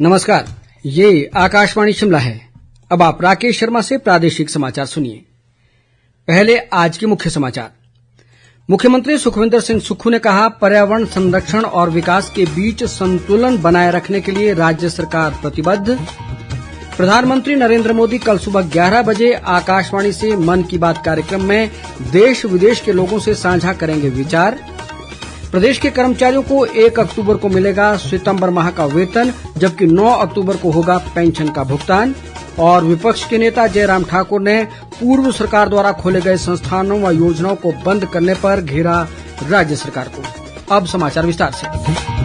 नमस्कार, ये आकाशवाणी शिमला है। अब आप राकेश शर्मा से प्रादेशिक समाचार सुनिए। पहले आज के मुख्य समाचार। मुख्यमंत्री सुखविंदर सिंह सुक्खू ने कहा, पर्यावरण संरक्षण और विकास के बीच संतुलन बनाए रखने के लिए राज्य सरकार प्रतिबद्ध। प्रधानमंत्री नरेंद्र मोदी कल सुबह 11 बजे आकाशवाणी से मन की बात कार्यक्रम में देश विदेश के लोगों से साझा करेंगे विचार। प्रदेश के कर्मचारियों को 1 अक्टूबर को मिलेगा सितंबर माह का वेतन, जबकि 9 अक्टूबर को होगा पेंशन का भुगतान। और विपक्ष के नेता जयराम ठाकुर ने पूर्व सरकार द्वारा खोले गए संस्थानों व योजनाओं को बंद करने पर घेरा राज्य सरकार को। अब समाचार विस्तार से।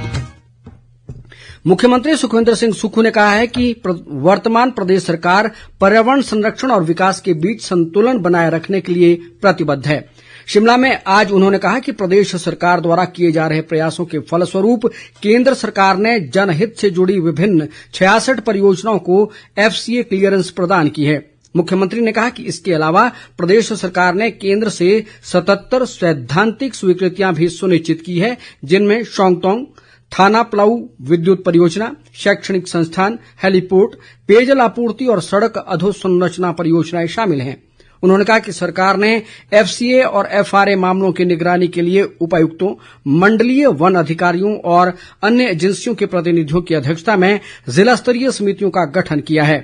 मुख्यमंत्री सुखविंदर सिंह सुक्खू ने कहा है कि वर्तमान प्रदेश सरकार पर्यावरण संरक्षण और विकास के बीच संतुलन बनाए रखने के लिए प्रतिबद्ध है। शिमला में आज उन्होंने कहा कि प्रदेश सरकार द्वारा किए जा रहे प्रयासों के फलस्वरूप केंद्र सरकार ने जनहित से जुड़ी विभिन्न 66 परियोजनाओं को FCA क्लीयरेंस प्रदान की है। मुख्यमंत्री ने कहा कि इसके अलावा प्रदेश सरकार ने केंद्र से 77 सैद्धांतिक स्वीकृतियां भी सुनिश्चित की है, जिनमें शोंगतोंग, थाना पलाऊ विद्युत परियोजना, शैक्षणिक संस्थान, हेलीपोर्ट, पेयजल आपूर्ति और सड़क अधोसंरचना परियोजनाएं शामिल हैं। उन्होंने कहा कि सरकार ने FCA और FRA मामलों की निगरानी के लिए उपायुक्तों, मंडलीय वन अधिकारियों और अन्य एजेंसियों के प्रतिनिधियों की अध्यक्षता में जिला स्तरीय समितियों का गठन किया है।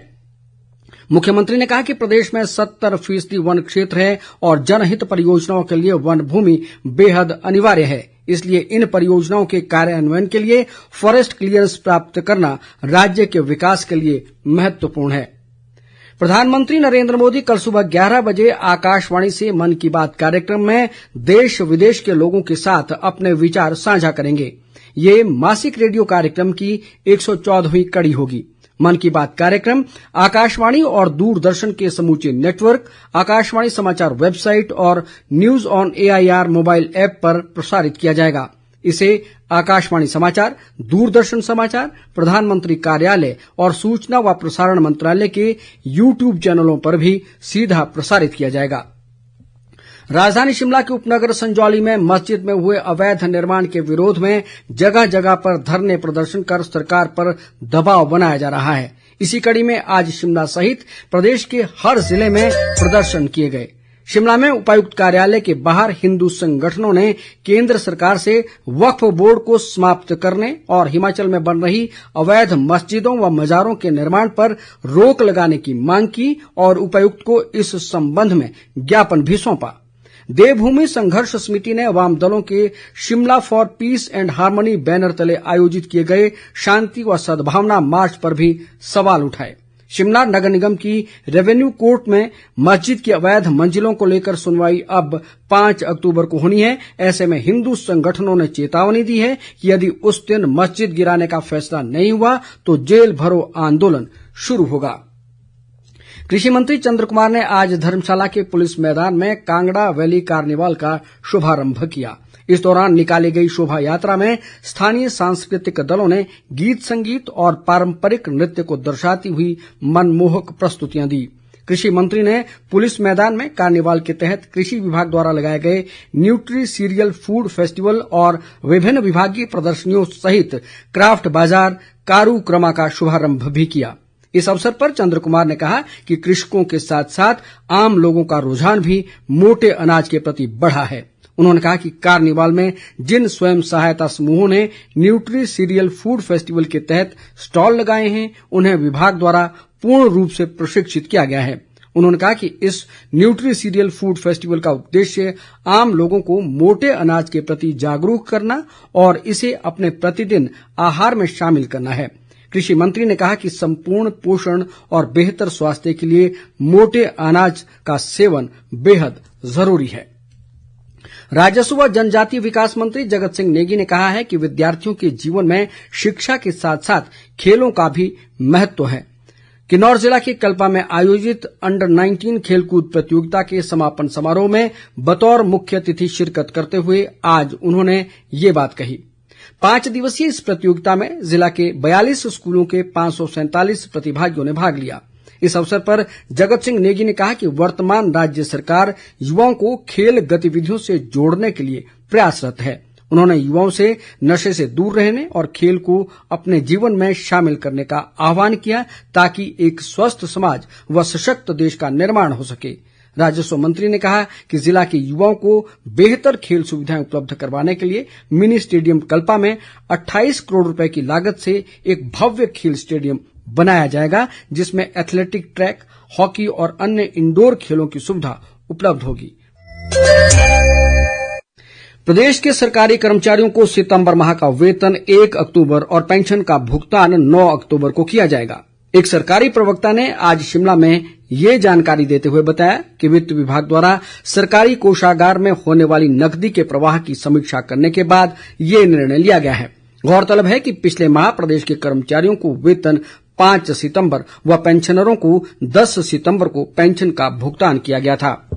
मुख्यमंत्री ने कहा कि प्रदेश में 70% वन क्षेत्र है और जनहित परियोजनाओं के लिए वन भूमि बेहद अनिवार्य है। इसलिए इन परियोजनाओं के कार्यान्वयन के लिए फॉरेस्ट क्लीयरेंस प्राप्त करना राज्य के विकास के लिए महत्वपूर्ण है। प्रधानमंत्री नरेंद्र मोदी कल सुबह 11 बजे आकाशवाणी से मन की बात कार्यक्रम में देश विदेश के लोगों के साथ अपने विचार साझा करेंगे। ये मासिक रेडियो कार्यक्रम की 114वीं कड़ी होगी। मन की बात कार्यक्रम आकाशवाणी और दूरदर्शन के समूचे नेटवर्क, आकाशवाणी समाचार वेबसाइट और news on AIR mobile app पर प्रसारित किया जाएगा। इसे आकाशवाणी समाचार, दूरदर्शन समाचार, प्रधानमंत्री कार्यालय और सूचना व प्रसारण मंत्रालय के YouTube चैनलों पर भी सीधा प्रसारित किया जाएगा। राजधानी शिमला के उपनगर संजौली में मस्जिद में हुए अवैध निर्माण के विरोध में जगह जगह पर धरने प्रदर्शन कर सरकार पर दबाव बनाया जा रहा है। इसी कड़ी में आज शिमला सहित प्रदेश के हर जिले में प्रदर्शन किए गए। शिमला में उपायुक्त कार्यालय के बाहर हिंदू संगठनों ने केंद्र सरकार से वक्फ बोर्ड को समाप्त करने और हिमाचल में बन रही अवैध मस्जिदों व मजारों के निर्माण पर रोक लगाने की मांग की और उपायुक्त को इस संबंध में ज्ञापन भी सौंपा। देवभूमि संघर्ष समिति ने वाम दलों के Shimla for piece and harmony banner तले आयोजित किए गए शांति व सद्भावना मार्च पर भी सवाल उठाए। शिमला नगर निगम की रेवेन्यू कोर्ट में मस्जिद की अवैध मंजिलों को लेकर सुनवाई अब 5 अक्टूबर को होनी है। ऐसे में हिंदू संगठनों ने चेतावनी दी है कि यदि उस दिन मस्जिद गिराने का फैसला नहीं हुआ तो जेल भरो आंदोलन शुरू होगा। कृषि मंत्री चंद्र कुमार ने आज धर्मशाला के पुलिस मैदान में कांगड़ा वैली कार्निवाल का शुभारंभ किया। इस दौरान निकाली गई शोभा यात्रा में स्थानीय सांस्कृतिक दलों ने गीत संगीत और पारंपरिक नृत्य को दर्शाती हुई मनमोहक प्रस्तुतियां दी। कृषि मंत्री ने पुलिस मैदान में कार्निवाल के तहत कृषि विभाग द्वारा लगाए गए न्यूट्री सीरियल फूड फेस्टिवल और विभिन्न विभागीय प्रदर्शनियों सहित क्राफ्ट बाजार कारूक्रमा का शुभारंभ भी किया। इस अवसर पर चंद्र कुमार ने कहा कि कृषकों के साथ साथ आम लोगों का रुझान भी मोटे अनाज के प्रति बढ़ा है। उन्होंने कहा कि कार्निवाल में जिन स्वयं सहायता समूहों ने न्यूट्री सीरियल फूड फेस्टिवल के तहत स्टॉल लगाए हैं, उन्हें विभाग द्वारा पूर्ण रूप से प्रशिक्षित किया गया है। उन्होंने कहा कि इस न्यूट्री सीरियल फूड फेस्टिवल का उद्देश्य आम लोगों को मोटे अनाज के प्रति जागरूक करना और इसे अपने प्रतिदिन आहार में शामिल करना है। कृषि मंत्री ने कहा कि संपूर्ण पोषण और बेहतर स्वास्थ्य के लिए मोटे अनाज का सेवन बेहद जरूरी है। राजस्व व जनजातीय विकास मंत्री जगत सिंह नेगी ने कहा है कि विद्यार्थियों के जीवन में शिक्षा के साथ साथ खेलों का भी महत्व है। किन्नौर जिला के कल्पा में आयोजित अंडर 19 खेलकूद प्रतियोगिता के समापन समारोह में बतौर मुख्य अतिथि शिरकत करते हुए आज उन्होंने ये बात कही। 5 दिवसीय इस प्रतियोगिता में जिला के 42 स्कूलों के 547 प्रतिभागियों ने भाग लिया। इस अवसर पर जगत सिंह नेगी ने कहा कि वर्तमान राज्य सरकार युवाओं को खेल गतिविधियों से जोड़ने के लिए प्रयासरत है। उन्होंने युवाओं से नशे से दूर रहने और खेल को अपने जीवन में शामिल करने का आह्वान किया ताकि एक स्वस्थ समाज व सशक्त देश का निर्माण हो सके। राजस्व मंत्री ने कहा कि जिला के युवाओं को बेहतर खेल सुविधाएं उपलब्ध करवाने के लिए मिनी स्टेडियम कल्पा में 28 करोड़ रुपए की लागत से एक भव्य खेल स्टेडियम बनाया जाएगा, जिसमें एथलेटिक ट्रैक, हॉकी और अन्य इंडोर खेलों की सुविधा उपलब्ध होगी। प्रदेश के सरकारी कर्मचारियों को सितंबर माह का वेतन 1 अक्टूबर और पेंशन का भुगतान 9 अक्टूबर को किया जाएगा। एक सरकारी प्रवक्ता ने आज शिमला में ये जानकारी देते हुए बताया कि वित्त विभाग द्वारा सरकारी कोषागार में होने वाली नकदी के प्रवाह की समीक्षा करने के बाद ये निर्णय लिया गया है। गौरतलब है कि पिछले माह प्रदेश के कर्मचारियों को वेतन 5 सितंबर व पेंशनरों को 10 सितंबर को पेंशन का भुगतान किया गया था।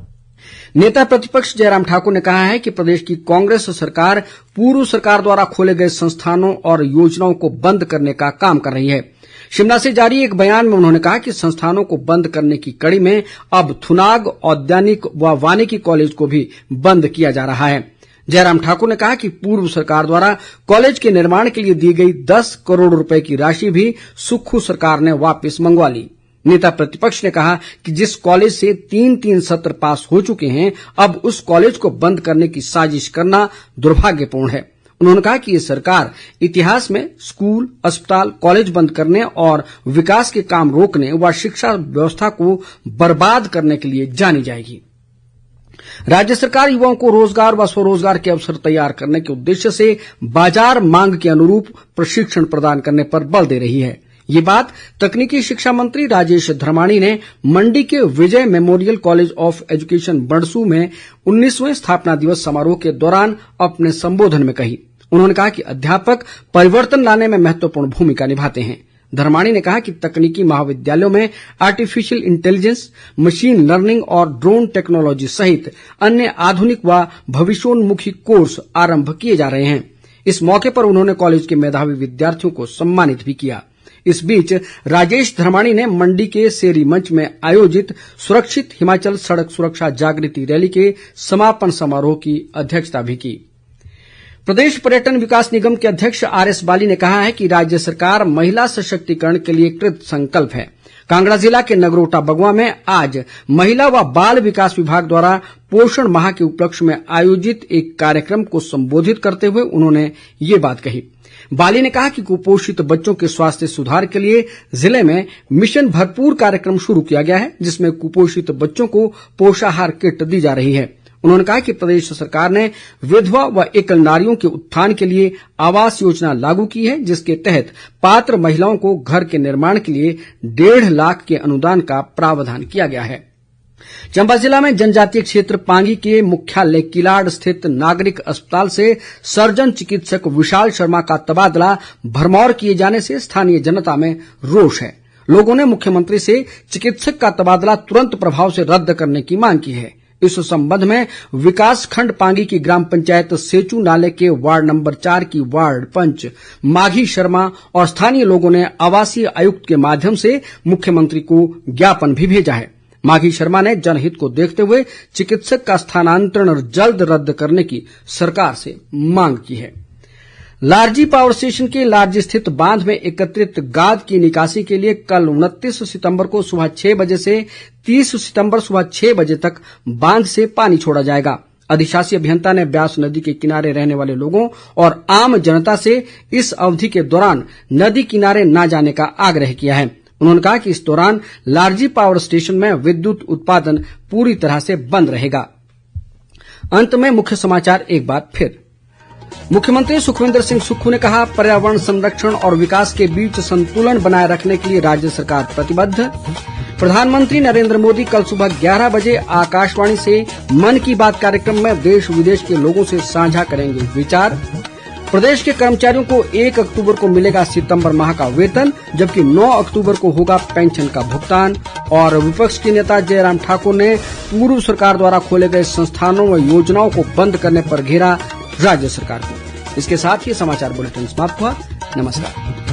नेता प्रतिपक्ष जयराम ठाकुर ने कहा है कि प्रदेश की कांग्रेस सरकार पूर्व सरकार द्वारा खोले गए संस्थानों और योजनाओं को बंद करने का काम कर रही है। शिमला से जारी एक बयान में उन्होंने कहा कि संस्थानों को बंद करने की कड़ी में अब थुनाग औद्यानिक व वानिकी कॉलेज को भी बंद किया जा रहा है। जयराम ठाकुर ने कहा कि पूर्व सरकार द्वारा कॉलेज के निर्माण के लिए दी गई 10 करोड़ रुपए की राशि भी सुक्खू सरकार ने वापस मंगवा ली। नेता प्रतिपक्ष ने कहा कि जिस कॉलेज से 3 सत्र पास हो चुके हैं, अब उस कॉलेज को बंद करने की साजिश करना दुर्भाग्यपूर्ण है। उन्होंने कहा कि ये सरकार इतिहास में स्कूल, अस्पताल, कॉलेज बंद करने और विकास के काम रोकने व शिक्षा व्यवस्था को बर्बाद करने के लिए जानी जाएगी। राज्य सरकार युवाओं को रोजगार व स्वरोजगार के अवसर तैयार करने के उद्देश्य से बाजार मांग के अनुरूप प्रशिक्षण प्रदान करने पर बल दे रही है। ये बात तकनीकी शिक्षा मंत्री राजेश धर्माणी ने मंडी के विजय मेमोरियल कॉलेज ऑफ एजुकेशन बड़सू में 19वें स्थापना दिवस समारोह के दौरान अपने संबोधन में कही। उन्होंने कहा कि अध्यापक परिवर्तन लाने में महत्वपूर्ण भूमिका निभाते हैं। धर्माणी ने कहा कि तकनीकी महाविद्यालयों में आर्टिफिशियल इंटेलिजेंस, मशीन लर्निंग और ड्रोन टेक्नोलॉजी सहित अन्य आधुनिक व भविष्योन्मुखी कोर्स आरंभ किए जा रहे हैं। इस मौके पर उन्होंने कॉलेज के मेधावी विद्यार्थियों को सम्मानित भी किया। इस बीच राजेश धर्माणी ने मंडी के सेरी मंच में आयोजित सुरक्षित हिमाचल सड़क सुरक्षा जागृति रैली के समापन समारोह की अध्यक्षता भी की। प्रदेश पर्यटन विकास निगम के अध्यक्ष आरएस बाली ने कहा है कि राज्य सरकार महिला सशक्तिकरण के लिए कृत संकल्प है। कांगड़ा जिला के नगरोटा बगवां में आज महिला व बाल विकास विभाग द्वारा पोषण माह के उपलक्ष्य में आयोजित एक कार्यक्रम को संबोधित करते हुए उन्होंने ये बात कही। बाली ने कहा कि कुपोषित बच्चों के स्वास्थ्य सुधार के लिए जिले में मिशन भरपूर कार्यक्रम शुरू किया गया है, जिसमें कुपोषित बच्चों को पोषाहार किट दी जा रही है। उन्होंने कहा कि प्रदेश सरकार ने विधवा व एकल नारियों के उत्थान के लिए आवास योजना लागू की है, जिसके तहत पात्र महिलाओं को घर के निर्माण के लिए 1.5 लाख के अनुदान का प्रावधान किया गया है। चंबा जिला में जनजातीय क्षेत्र पांगी के मुख्यालय किलाड़ स्थित नागरिक अस्पताल से सर्जन चिकित्सक विशाल शर्मा का तबादला भरमौर किए जाने से स्थानीय जनता में रोष है। लोगों ने मुख्यमंत्री से चिकित्सक का तबादला तुरंत प्रभाव से रद्द करने की मांग की है। इस संबंध में विकास खंड पांगी की ग्राम पंचायत सेचू नाले के वार्ड नंबर 4 की वार्ड पंच माघी शर्मा और स्थानीय लोगों ने आवासीय आयुक्त के माध्यम से मुख्यमंत्री को ज्ञापन भी भेजा है। माघी शर्मा ने जनहित को देखते हुए चिकित्सक का स्थानांतरण जल्द रद्द करने की सरकार से मांग की है। लारजी पावर स्टेशन के लारजी स्थित बांध में एकत्रित गाद की निकासी के लिए कल 29 सितंबर को सुबह 6 बजे से 30 सितंबर सुबह 6 बजे तक बांध से पानी छोड़ा जाएगा। अधिशासी अभियंता ने ब्यास नदी के किनारे रहने वाले लोगों और आम जनता से इस अवधि के दौरान नदी किनारे न जाने का आग्रह किया है। उन्होंने कहा कि इस दौरान लारजी पावर स्टेशन में विद्युत उत्पादन पूरी तरह से बंद रहेगा। अंत में मुख्य समाचार एक बार फिर। मुख्यमंत्री सुखविंदर सिंह सुक्खू ने कहा, पर्यावरण संरक्षण और विकास के बीच संतुलन बनाए रखने के लिए राज्य सरकार प्रतिबद्ध। प्रधानमंत्री नरेंद्र मोदी कल सुबह 11 बजे आकाशवाणी से मन की बात कार्यक्रम में देश विदेश के लोगों से साझा करेंगे विचार। प्रदेश के कर्मचारियों को 1 अक्टूबर को मिलेगा सितंबर माह का वेतन, जबकि 9 अक्टूबर को होगा पेंशन का भुगतान। और विपक्ष के नेता जयराम ठाकुर ने पूर्व सरकार द्वारा खोले गए संस्थानों व योजनाओं को बंद करने पर घेरा राज्य सरकार को। इसके साथ ही समाचार बुलेटिन समाप्त हुआ। नमस्कार।